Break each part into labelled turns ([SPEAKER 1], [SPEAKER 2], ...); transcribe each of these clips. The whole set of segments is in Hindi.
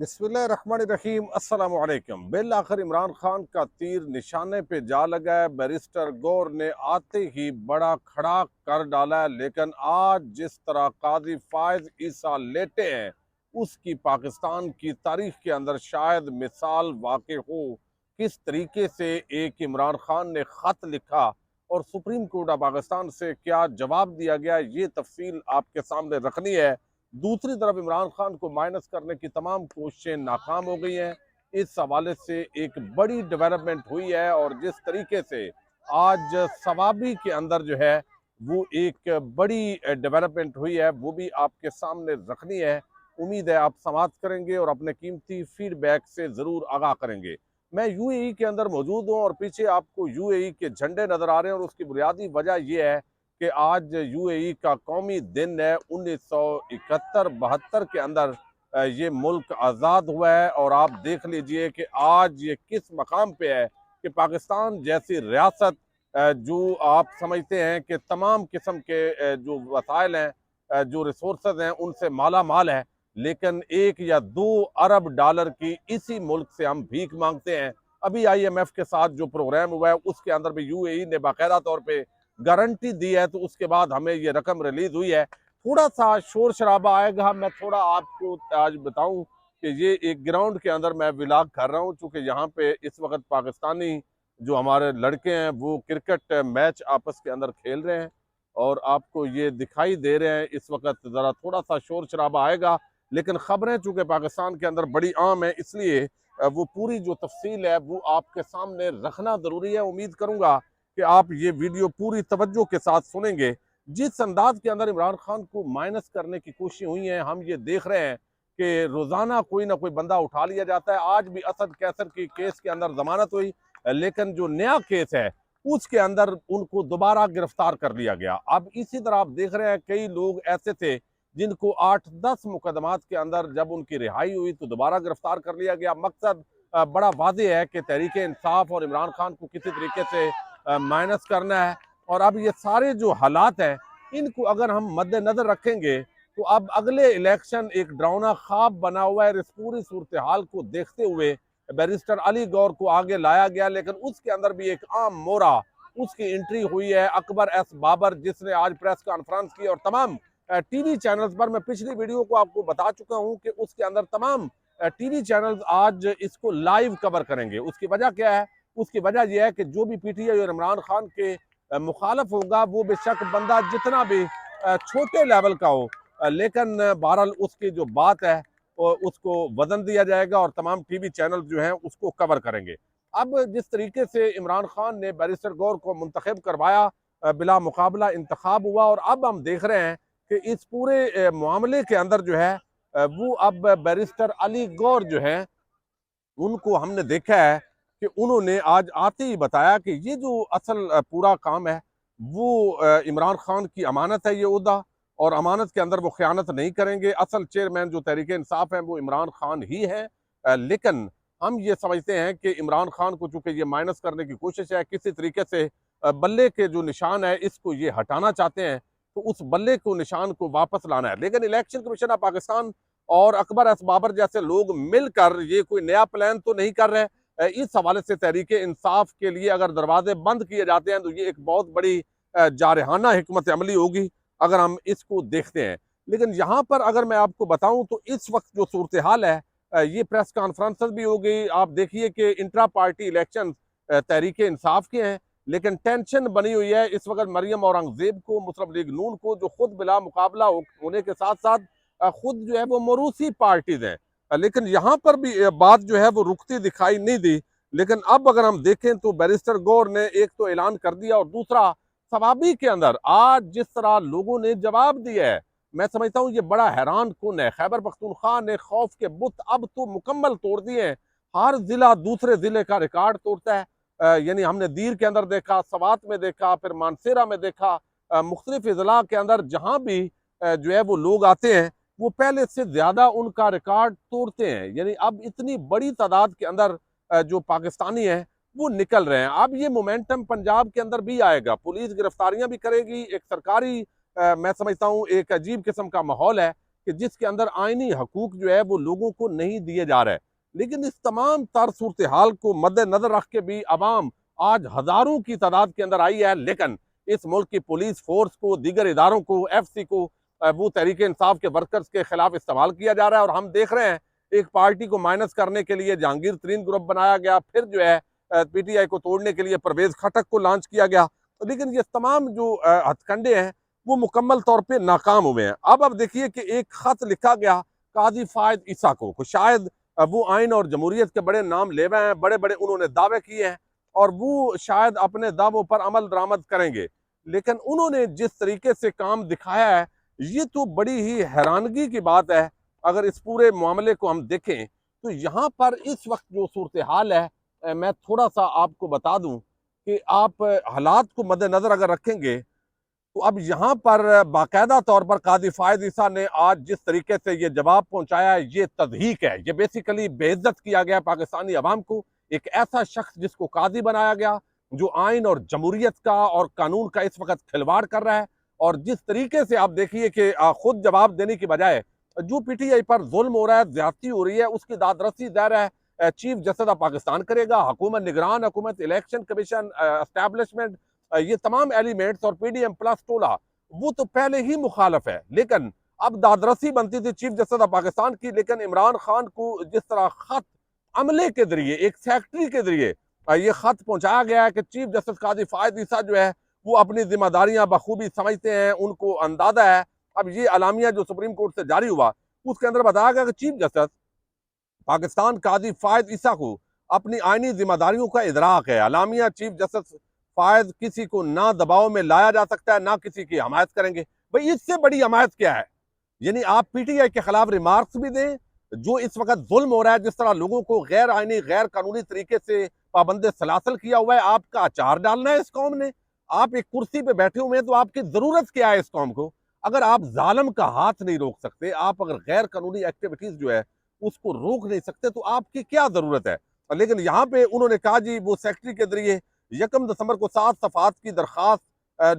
[SPEAKER 1] बिस्मिल्लाहिर्रहमानिर्रहीम अस्सलाम वालेकुम। बिल आखिर इमरान खान का तीर निशाने पे जा लगा है। बैरिस्टर गौर ने आते ही बड़ा खड़ा कर डाला है, लेकिन आज जिस तरह काजी फायज ईसा लेटे हैं उसकी पाकिस्तान की तारीख के अंदर शायद मिसाल वाक़ हो। किस तरीके से एक इमरान खान ने ख़त लिखा और सुप्रीम कोर्ट ऑफ पाकिस्तान से क्या जवाब दिया गया, ये तफसील आपके सामने रखनी है। दूसरी तरफ इमरान खान को माइनस करने की तमाम कोशिशें नाकाम हो गई हैं। इस हवाले से एक बड़ी डेवलपमेंट हुई है और जिस तरीके से आज सवाबी के अंदर जो है वो एक बड़ी डेवलपमेंट हुई है, वो भी आपके सामने रखनी है। उम्मीद है आप समाप्त करेंगे और अपने कीमती फीडबैक से ज़रूर आगाह करेंगे। मैं यूएई के अंदर मौजूद हूँ और पीछे आपको यूएई के झंडे नज़र आ रहे हैं और उसकी बुनियादी वजह यह है कि आज यूएई का कौमी दिन है। 1971-72 के अंदर ये मुल्क आज़ाद हुआ है और आप देख लीजिए कि आज ये किस मकाम पे है कि पाकिस्तान जैसी रियासत जो आप समझते हैं कि तमाम किस्म के जो वसाइल हैं, जो रिसोर्सेज हैं, उनसे माला माल है, लेकिन 1 या 2 अरब डॉलर की इसी मुल्क से हम भीख मांगते हैं। अभी IMF के साथ जो प्रोग्राम हुआ है उसके अंदर भी यूएई ने बाकायदा तौर पे गारंटी दी है, तो उसके बाद हमें ये रकम रिलीज हुई है। थोड़ा सा शोर शराबा आएगा। मैं थोड़ा आपको आज बताऊं कि ये एक ग्राउंड के अंदर मैं व्लॉग कर रहा हूं, चूंकि यहाँ पे इस वक्त पाकिस्तानी जो हमारे लड़के हैं वो क्रिकेट मैच आपस के अंदर खेल रहे हैं और आपको ये दिखाई दे रहे हैं। इस वक्त ज़रा थोड़ा सा शोर शराबा आएगा, लेकिन ख़बरें चूँकि पाकिस्तान के अंदर बड़ी आम है, इसलिए वो पूरी जो तफसील है वो आपके सामने रखना ज़रूरी है। उम्मीद करूँगा कि आप ये वीडियो पूरी तवज्जो के साथ सुनेंगे। जिस अंदाज के अंदर इमरान खान को माइनस करने की कोशिश हुई है, हम ये देख रहे हैं कि रोज़ाना कोई ना कोई बंदा उठा लिया जाता है। आज भी असद कैसर की केस के अंदर जमानत हुई, लेकिन जो नया केस है उसके अंदर उनको दोबारा गिरफ्तार कर लिया गया। अब इसी तरह आप देख रहे हैं कई लोग ऐसे थे जिनको 8-10 मुकदमात के अंदर जब उनकी रिहाई हुई तो दोबारा गिरफ्तार कर लिया गया। मकसद बड़ा वाज़ेह है कि तहरीक इंसाफ और इमरान खान को किसी तरीके से माइनस करना है। और अब ये सारे जो हालात हैं इनको अगर हम मद्देनजर रखेंगे तो अब अगले इलेक्शन एक डरावना ख्वाब बना हुआ है। इस पूरी सूरत हाल को देखते हुए बैरिस्टर अली गौर को आगे लाया गया, लेकिन उसके अंदर भी एक आम मोरा उसकी एंट्री हुई है। अकबर एस बाबर जिसने आज प्रेस कॉन्फ्रेंस की और तमाम टीवी चैनल्स पर, मैं पिछली वीडियो को आपको बता चुका हूं कि उसके अंदर तमाम टीवी चैनल्स आज इसको लाइव कवर करेंगे। उसकी वजह क्या है? उसकी वजह यह है कि जो भी पीटीआई और इमरान खान के मुखालफ होगा वो बेशक बंदा जितना भी छोटे लेवल का हो, लेकिन बहरहाल उसकी जो बात है उसको वजन दिया जाएगा और तमाम टीवी चैनल जो हैं उसको कवर करेंगे। अब जिस तरीके से इमरान खान ने बैरिस्टर गौर को मुंतखब करवाया, बिला मुकाबला इंतखाब हुआ और अब हम देख रहे हैं कि इस पूरे मामले के अंदर जो है वो अब बैरिस्टर अली गौर जो है उनको हमने देखा है कि उन्होंने आज आते ही बताया कि ये जो असल पूरा काम है वो इमरान खान की अमानत है ये ओहदा, और अमानत के अंदर वो ख़यानत नहीं करेंगे। असल चेयरमैन जो तहरीक इंसाफ है वो इमरान खान ही है, लेकिन हम ये समझते हैं कि इमरान खान को चूँकि ये माइनस करने की कोशिश है, किसी तरीके से बल्ले के जो निशान है इसको ये हटाना चाहते हैं, तो उस बल्ले को निशान को वापस लाना है। लेकिन इलेक्शन कमीशन ऑफ पाकिस्तान और अकबर एस बाबर जैसे लोग मिलकर ये कोई नया प्लान तो नहीं कर रहे। इस हवाले से तहरीक इंसाफ के लिए अगर दरवाजे बंद किए जाते हैं तो ये एक बहुत बड़ी जारहाना हिकमत अमली होगी अगर हम इसको देखते हैं। लेकिन यहाँ पर अगर मैं आपको बताऊं तो इस वक्त जो सूरत हाल है, ये प्रेस कॉन्फ्रेंस भी हो गई। आप देखिए कि intra party election Tehreek Insaf के हैं, लेकिन टेंशन बनी हुई है इस वक्त मरियम औरंगजेब को, मुस्लिम लीग नून को, जो खुद बिला मुकाबला होने के साथ साथ खुद जो है वो मरूसी पार्टीज हैं। लेकिन यहाँ पर भी बात जो है वो रुकती दिखाई नहीं दी। लेकिन अब अगर हम देखें तो बैरिस्टर गौर ने एक तो ऐलान कर दिया और दूसरा सवाबी के अंदर आज जिस तरह लोगों ने जवाब दिया है, मैं समझता हूँ ये बड़ा हैरान कुन है। खैबर पख्तूनख्वा ने खौफ के बुत अब तो मुकम्मल तोड़ दिए हैं। हर जिला दूसरे जिले का रिकॉर्ड तोड़ता है। यानी हमने दीर के अंदर देखा, सवात में देखा, फिर मानसेरा में देखा, मुख्तलिफ अजला के अंदर जहाँ भी जो है वो लोग आते हैं वो पहले से ज्यादा उनका रिकॉर्ड तोड़ते हैं। यानी अब इतनी बड़ी तादाद के अंदर जो पाकिस्तानी है वो निकल रहे हैं। अब ये मोमेंटम पंजाब के अंदर भी आएगा, पुलिस गिरफ्तारियां भी करेगी, एक सरकारी मैं समझता हूँ एक अजीब किस्म का माहौल है। कि जिसके अंदर आईनी हकूक जो है वो लोगों को नहीं दिए जा रहे। लेकिन इस तमाम तर सूरत हाल को मद्देनजर रख के भी अवाम आज हजारों की तादाद के अंदर आई है, लेकिन इस मुल्क की पुलिस फोर्स को, दीगर इदारों को, FC को वो तहरीक इंसाफ के वर्कर्स के खिलाफ इस्तेमाल किया जा रहा है। और हम देख रहे हैं एक पार्टी को माइनस करने के लिए जहांगीर तरीन ग्रुप बनाया गया, फिर जो है PTI को तोड़ने के लिए परवेज खटक को लॉन्च किया गया। लेकिन ये तमाम जो हथकंडे हैं वो मुकम्मल तौर पे नाकाम हुए हैं। अब देखिए कि एक खत लिखा गया काजी फायद ईसा को, शायद वो आइन और जमहूरियत के बड़े नाम ले रहे हैं, बड़े बड़े उन्होंने दावे किए हैं और वो शायद अपने दावों पर अमल दरामद करेंगे। लेकिन उन्होंने जिस तरीके से काम दिखाया है, ये तो बड़ी ही हैरानगी की बात है। अगर इस पूरे मामले को हम देखें तो यहाँ पर इस वक्त जो सूरत हाल है, मैं थोड़ा सा आपको बता दूं कि आप हालात को मद्देनजर अगर रखेंगे तो अब यहाँ पर बाकायदा तौर पर काजी फायद ईसा ने आज जिस तरीके से ये जवाब पहुंचाया है, ये तदहीक है, ये बेसिकली बेइज्जत किया गया पाकिस्तानी अवाम को। एक ऐसा शख्स जिसको काजी बनाया गया, जो आइन और जमहूरियत का और कानून का इस वक्त खिलवाड़ कर रहा है। और जिस तरीके से आप देखिए कि खुद जवाब देने की बजाय जो PTI पर जुल्म हो रहा है, ज्यादती हो रही है, उसकी दादरसी दायर है चीफ जस्टिस ऑफ पाकिस्तान करेगा, हुकूमत निगरान हुकूमत, इलेक्शन कमीशन, एस्टैब्लिशमेंट, ये तमाम एलिमेंट्स और PDM प्लस टोला वो तो पहले ही मुखालफ है। लेकिन अब दादरसी बनती थी चीफ जस्टिस ऑफ पाकिस्तान की। लेकिन इमरान खान को जिस तरह खत अमले के जरिए, एक सेक्रेटरी के जरिए ये खत पहुंचाया गया है कि चीफ जस्टिस काजी फायद ईसा जो है वो अपनी जिम्मेदारियां बखूबी समझते हैं, उनको अंदाजा है। अब ये अलामिया जो सुप्रीम कोर्ट से जारी हुआ उसके अंदर बताया गया कि चीफ जस्टिस पाकिस्तान काजी फायद ईसा को अपनी आईनी जिम्मेदारियों का इदराक है। अलामिया चीफ जस्टिस फायद किसी को ना दबाव में लाया जा सकता है, ना किसी की हमायत करेंगे। भाई इससे बड़ी हमायत क्या है? यानी आप PTI के खिलाफ रिमार्क्स भी दें, जो इस वक्त जुल्म हो रहा है, जिस तरह लोगों को गैर आईनी गैर कानूनी तरीके से पाबंद सलासल किया हुआ है, आपका अचार डालना है इस कौम ने। आप एक कुर्सी पे बैठे हुए हैं तो आपकी जरूरत क्या है इस कौम को? अगर आप जालिम का हाथ नहीं रोक सकते, आप अगर गैर कानूनी एक्टिविटीज जो है उसको रोक नहीं सकते, तो आपकी क्या जरूरत है? लेकिन यहाँ पे उन्होंने कहा जी वो सेक्रेटरी के जरिए 1 दिसंबर को 7 सफात की दरखास्त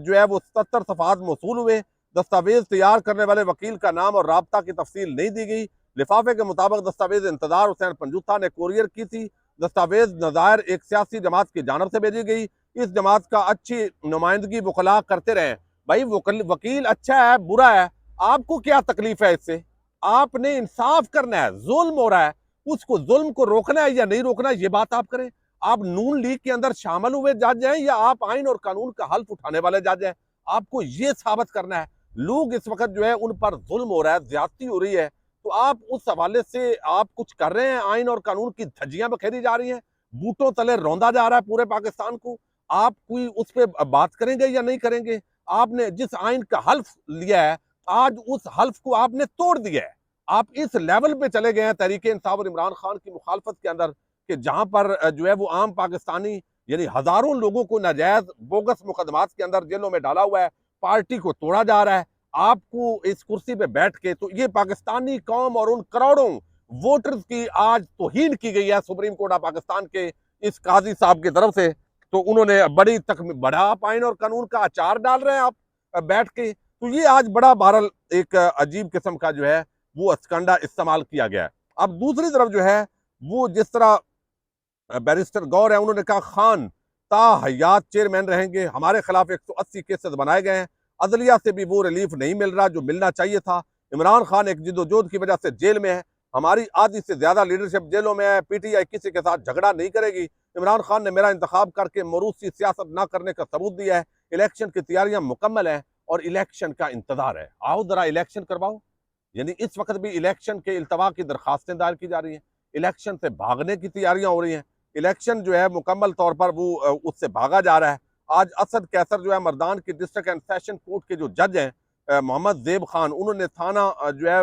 [SPEAKER 1] जो है वो 77 सफात मौसूल हुए। दस्तावेज तैयार करने वाले वकील का नाम और राबता की तफसील नहीं दी गई। लिफाफे के मुताबिक दस्तावेज इंतजार हुसैन पंजुत्ता ने कोरियर की थी। दस्तावेज नज़ायर एक सियासी जमात की जानब से भेजी गई। इस जमात का अच्छी नुमाइंदगी वकला करते रहे। भाई वकील अच्छा है बुरा है, आपको क्या तकलीफ है इससे? आपने इंसाफ करना है। जुल्म हो रहा है, उसको जुल्म को रोकना है या नहीं रोकना, ये बात आप करें। आप नून लीग के अंदर शामिल हुए जज हैं या आप आइन और कानून का हल्फ उठाने वाले जज हैं? आपको ये साबित करना है। लोग इस वक्त जो है उन पर जुल्म हो रहा है, ज्यादती हो रही है, तो आप उस हवाले से आप कुछ कर रहे हैं? आइन और कानून की धज्जियां बखेरी जा रही हैं, बूटों तले रौंदा जा रहा है पूरे पाकिस्तान को। आप कोई उस पर बात करेंगे या नहीं करेंगे? आपने जिस आइन का हल्फ लिया है, आज उस हल्फ को आपने तोड़ दिया है। आप इस लेवल पे चले गए हैं तहरीक इंसाफ और इमरान खान की मुखालफत के अंदर कि जहां पर जो है वो आम पाकिस्तानी यानी हजारों लोगों को नाजायज बोगस मुकदमात के अंदर जेलों में डाला हुआ है, पार्टी को तोड़ा जा रहा है। आपको इस कुर्सी पे बैठ के तो ये पाकिस्तानी कौम और उन करोड़ों वोटर्स की आज तौहीन की गई है सुप्रीम कोर्ट ऑफ पाकिस्तान के इस काजी साहब की तरफ से। तो उन्होंने बड़ा आइन और कानून का अचार डाल रहे हैं आप बैठ के। तो ये आज बड़ा बहरहाल एक अजीब किस्म का जो है वो अस्कंडा इस्तेमाल किया गया है। अब दूसरी तरफ जो है वो जिस तरह बैरिस्टर गौर है, उन्होंने कहा खान ताहयात चेयरमैन रहेंगे, हमारे खिलाफ 180 केसेस बनाए गए हैं, अदलिया से भी वो रिलीफ नहीं मिल रहा जो मिलना चाहिए था। इमरान खान एक जिद्दोजहद की वजह से जेल में है, हमारी आधी से ज्यादा लीडरशिप जेलों में है, PTI किसी के साथ झगड़ा नहीं करेगी। इमरान खान ने मेरा इंतखाब करके मरूसी सियासत ना करने का सबूत दिया है। इलेक्शन की तैयारियां मुकम्मल हैं और इलेक्शन का इंतजार है, आओ जरा इलेक्शन करवाओ। यानी इस वक्त भी इलेक्शन के इल्तवा की दरखास्तें दायर की जा रही हैं, इलेक्शन से भागने की तैयारियां हो रही हैं। इलेक्शन जो है मुकम्मल तौर पर वो उससे भागा जा रहा है। आज असद कैसर जो है मर्दान की डिस्ट्रिक्ट एंड सेशन कोर्ट के जो जज हैं मोहम्मद जेब खान, उन्होंने थाना जो है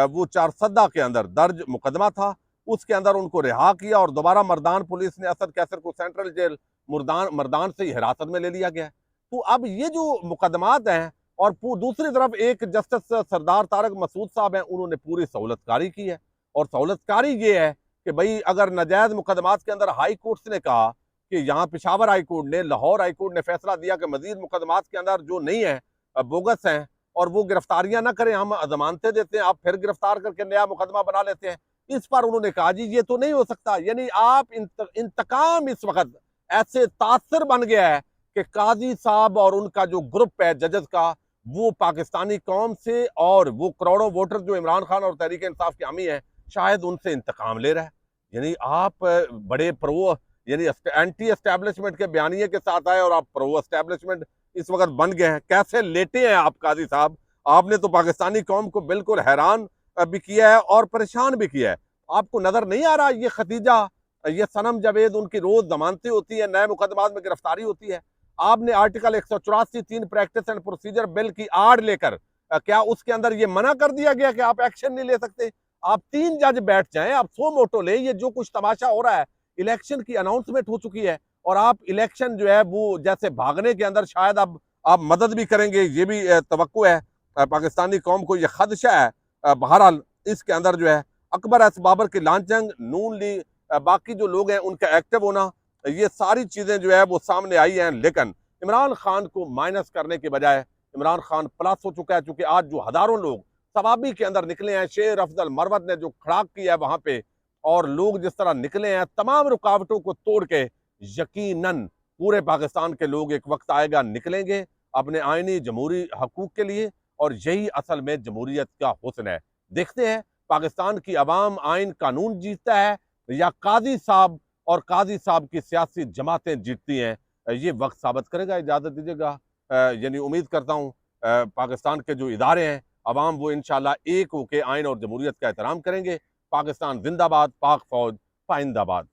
[SPEAKER 1] वो 4 सद्दा के अंदर दर्ज मुकदमा था, उसके अंदर उनको रिहा किया और दोबारा मर्दान पुलिस ने असद कैसर को सेंट्रल जेल मर्दान से ही हिरासत में ले लिया गया। तो अब ये जो मुकदमात हैं और दूसरी तरफ एक जस्टिस सरदार तारक मसूद साहब हैं, उन्होंने पूरी सहूलतकारी की है। और सहूलतकारी ये है कि भाई अगर नाजायज मुकदमात के अंदर हाई कोर्ट ने कहा कि यहाँ पेशावर हाई कोर्ट ने, लाहौर हाई कोर्ट ने फैसला दिया कि मजीद मुकदमात के अंदर जो नहीं है बोगस हैं, और वो गिरफ्तारियां ना करें, हम जमानतें देते हैं, आप फिर गिरफ्तार करके नया मुकदमा बना लेते हैं। इस पर उन्होंने कहा जी ये तो नहीं हो सकता, यानी आप इंतकाम इस वक्त ऐसे तासर बन गया है कि काजी साहब और उनका जो ग्रुप है जजेस का, वो पाकिस्तानी कौम से और वो करोड़ों वोटर जो इमरान खान और तहरीक इंसाफ के हामी हैं, शायद उनसे इंतकाम ले रहा है। यानी आप बड़े प्रो, यानी एंटी एस्टेब्लिशमेंट के बयानिए के साथ आए और आप प्रो एस्टेब्लिशमेंट इस वक्त बन गए हैं। कैसे लेटे हैं आप काजी साहब? आपने तो पाकिस्तानी कौम को बिल्कुल हैरान भी किया है और परेशान भी किया है। आपको नजर नहीं आ रहा ये खतीजा, ये सनम जावेद, उनकी रोज जमानतें होती है, नए मुकदमात में गिरफ्तारी होती है। आपने article 184 3 practice and procedure bill की आड़ लेकर क्या उसके अंदर ये मना कर दिया गया कि आप एक्शन नहीं ले सकते? आप 3 जज बैठ जाएं, आप सो मोटो ले, ये जो कुछ तमाशा हो रहा है, इलेक्शन की अनाउंसमेंट हो चुकी है और आप इलेक्शन जो है वो जैसे भागने के अंदर शायद अब आप मदद भी करेंगे, ये भी तवक्को है। पाकिस्तानी कौम को ये खदशा है। बहरहाल इसके अंदर जो है अकबर एस बाबर की लांचंग, नून लीग, बाकी जो लोग हैं उनका एक्टिव होना, ये सारी चीजें जो है वो सामने आई हैं। लेकिन इमरान खान को माइनस करने के बजाय इमरान खान प्लस हो चुका है, क्योंकि आज जो हजारों लोग सवाबी के अंदर निकले हैं, शेर अफजल मरवत ने जो खड़ाक किया है वहां पे, और लोग जिस तरह निकले हैं तमाम रुकावटों को तोड़ के, यकीनन पूरे पाकिस्तान के लोग एक वक्त आएगा निकलेंगे अपने आईनी जमहूरी हकूक के लिए, और यही असल में जमहूरियत का हुस्न है। देखते हैं पाकिस्तान की अवाम आइन कानून जीतता है या काजी साहब और काजी साहब की सियासी जमातें जीतती हैं। ये वक्त साबित करेगा। इजाजत दीजिएगा, यानी उम्मीद करता हूँ पाकिस्तान के जो इदारे हैं, अवाम, वो इंशाल्लाह एक होकर आइन और जमहूरियत का एहतराम करेंगे। पाकिस्तान जिंदाबाद, पाक फौज पाइंदाबाद।